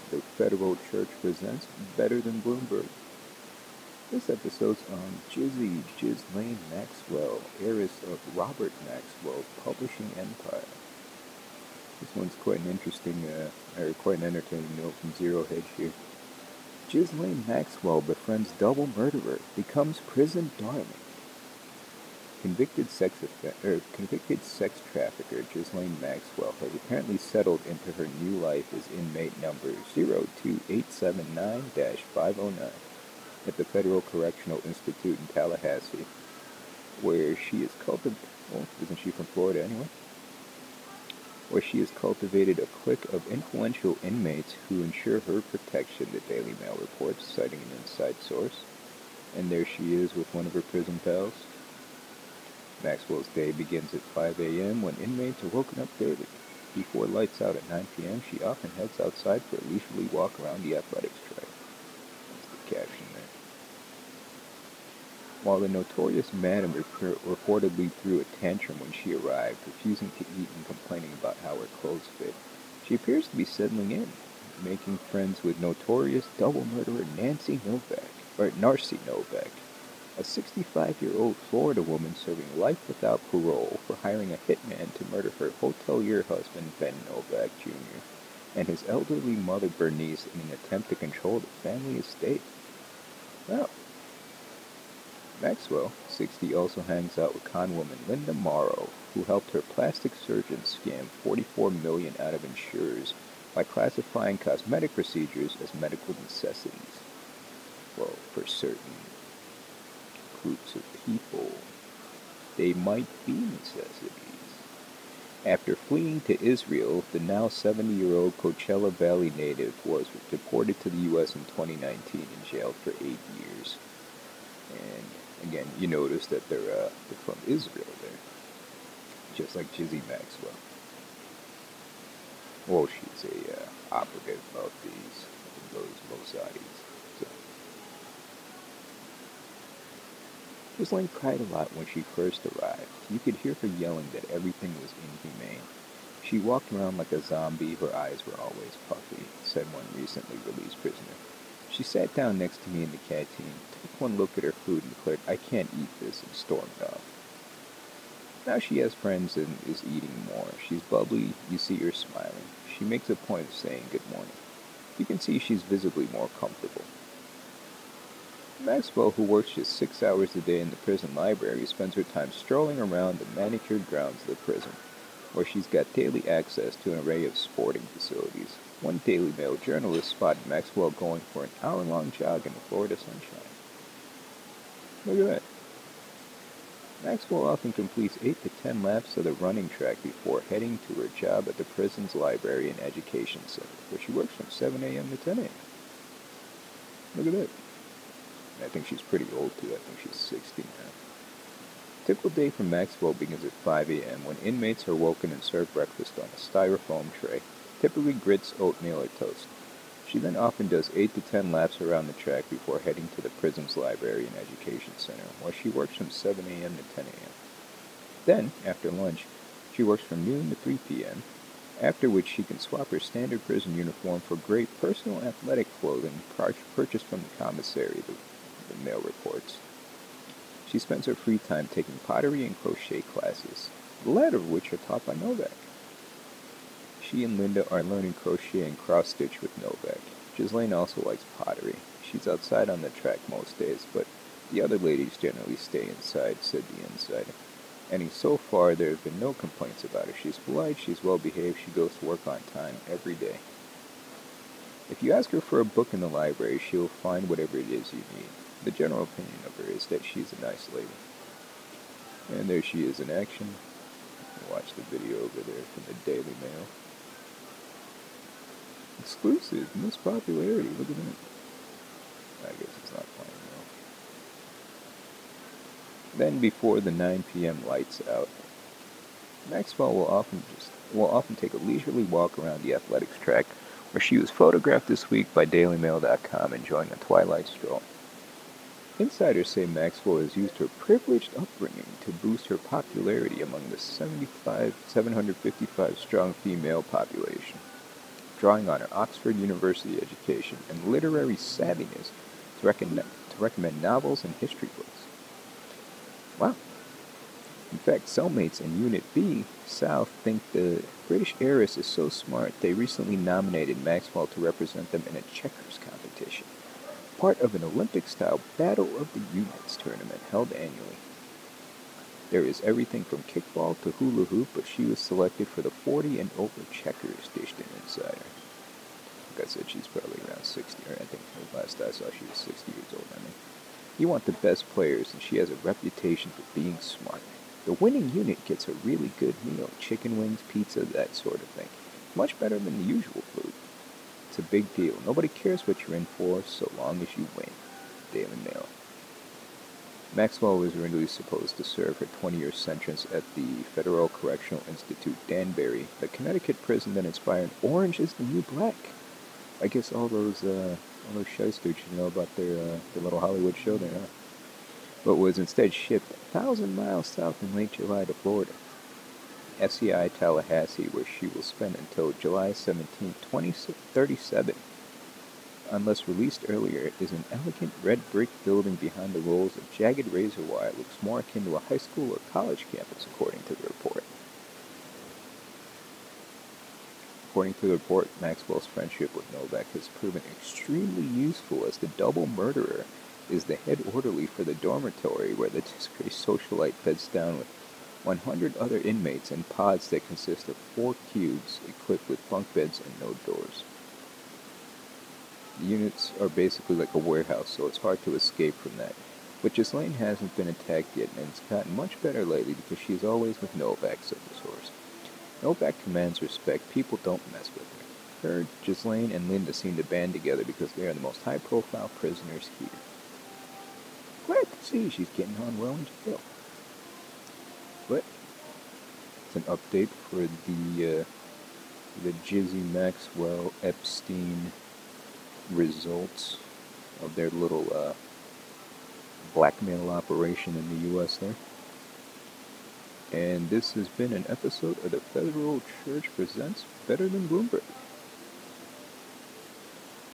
the Federal Church presents Better Than Bloomberg. This episode's on Ghislane Maxwell, heiress of Robert Maxwell's publishing empire. This one's quite an interesting, quite an entertaining note from Zero Hedge here. Ghislane Maxwell befriends double murderer, becomes prison darling. Convicted sex trafficker Ghislane Maxwell has apparently settled into her new life as inmate number 02879-509 at the Federal Correctional Institute in Tallahassee, where she is isn't she from Florida anyway? Where she has cultivated a clique of influential inmates who ensure her protection, the Daily Mail reports, citing an inside source. And there she is with one of her prison pals. Maxwell's day begins at 5 a.m. when inmates are woken up early. Before lights out at 9 p.m., she often heads outside for a leisurely walk around the athletics track. That's the caption there. While the notorious madam reportedly threw a tantrum when she arrived, refusing to eat and complaining about how her clothes fit, she appears to be settling in, making friends with notorious double murderer Narcy Novak, a 65-year-old Florida woman serving life without parole for hiring a hitman to murder her hotelier husband, Ben Novak, Jr., and his elderly mother, Bernice, in an attempt to control the family estate. Well, Maxwell, 60, also hangs out with conwoman Linda Morrow, who helped her plastic surgeon scam $44 million out of insurers by classifying cosmetic procedures as medical necessities. Well, for certain groups of people, they might be necessities. After fleeing to Israel, the now 70-year-old Coachella Valley native was deported to the U.S. in 2019 and jailed for 8 years. And again, you notice that they're from Israel there, just like Ghislane Maxwell. Well, she's a operative of those Mossadis. So. Ghislane cried a lot when she first arrived. You could hear her yelling that everything was inhumane. She walked around like a zombie, her eyes were always puffy, said one recently released prisoner. She sat down next to me in the canteen, took one look at her food and declared, "I can't eat this," and stormed off. Now she has friends and is eating more. She's bubbly, you see her smiling. She makes a point of saying good morning. You can see she's visibly more comfortable. Maxwell, who works just 6 hours a day in the prison library, spends her time strolling around the manicured grounds of the prison, where she's got daily access to an array of sporting facilities. One Daily Mail journalist spotted Maxwell going for an hour-long jog in the Florida sunshine. Look at that. Maxwell often completes 8 to 10 laps of the running track before heading to her job at the prison's library and education center, where she works from 7 a.m. to 10 a.m. Look at that. I think she's pretty old, too. I think she's 60 now. Typical day for Maxwell begins at 5 a.m. when inmates are woken and served breakfast on a styrofoam tray, typically grits, oatmeal, or toast. She then often does 8 to 10 laps around the track before heading to the prison's library and education center, where she works from 7 a.m. to 10 a.m. Then, after lunch, she works from noon to 3 p.m., after which she can swap her standard prison uniform for great personal athletic clothing purchased from the commissary, the Mail reports. She spends her free time taking pottery and crochet classes, the latter of which are taught by Novak. She and Linda are learning crochet and cross-stitch with Novak. Ghislane also likes pottery. She's outside on the track most days, but the other ladies generally stay inside, said the insider. And so far, there have been no complaints about her. She's polite, she's well-behaved, she goes to work on time every day. If you ask her for a book in the library, she'll find whatever it is you need. The general opinion of her is that she's a nice lady. And there she is in action. Watch the video over there from the Daily Mail. Exclusive, Miss Popularity, look at that. I guess it's not playing now. Then before the 9 p.m. lights out, Maxwell will often take a leisurely walk around the athletics track, where she was photographed this week by DailyMail.com enjoying a twilight stroll. Insiders say Maxwell has used her privileged upbringing to boost her popularity among the 755-strong female population. drawing on her Oxford University education and literary savviness to recommend novels and history books. Wow. In fact, cellmates in Unit B, South, think the British heiress is so smart they recently nominated Maxwell to represent them in a checkers competition, part of an Olympic-style Battle of the Units tournament held annually. There is everything from kickball to hula hoop, but she was selected for the 40 and over checkers, dished an insider. Like I said, she's probably around 60, or I think last I saw she was 60 years old. You want the best players, and she has a reputation for being smart. The winning unit gets a really good meal, chicken wings, pizza, that sort of thing. Much better than the usual food. It's a big deal. Nobody cares what you're in for so long as you win. Daily Mail. Maxwell was originally supposed to serve her 20-year sentence at the Federal Correctional Institute, Danbury, a Connecticut prison that inspired Orange is the New Black. I guess all those shysters should know about their little Hollywood show there, huh? But was instead shipped 1,000 miles south in late July to Florida, FCI Tallahassee, where she will spend until July 17, 2037. Unless released earlier, is an elegant red brick building behind the rolls of jagged razor wire looks more akin to a high school or college campus, according to the report. According to the report, Maxwell's friendship with Novak has proven extremely useful, as the double murderer is the head orderly for the dormitory where the disgraced socialite beds down with 100 other inmates in pods that consist of 4 cubes equipped with bunk beds and no doors. The units are basically like a warehouse, so it's hard to escape from that. But Ghislane hasn't been attacked yet, and it's gotten much better lately because she's always with Novak, said the source. Novak commands respect. People don't mess with her. Her, Ghislane, and Linda seem to band together because they are the most high-profile prisoners here. Glad to see she's getting on well in jail. But it's an update for the Ghislane Maxwell Epstein results of their little blackmail operation in the U.S. there. And this has been an episode of the Federal Church Presents Better Than Bloomberg.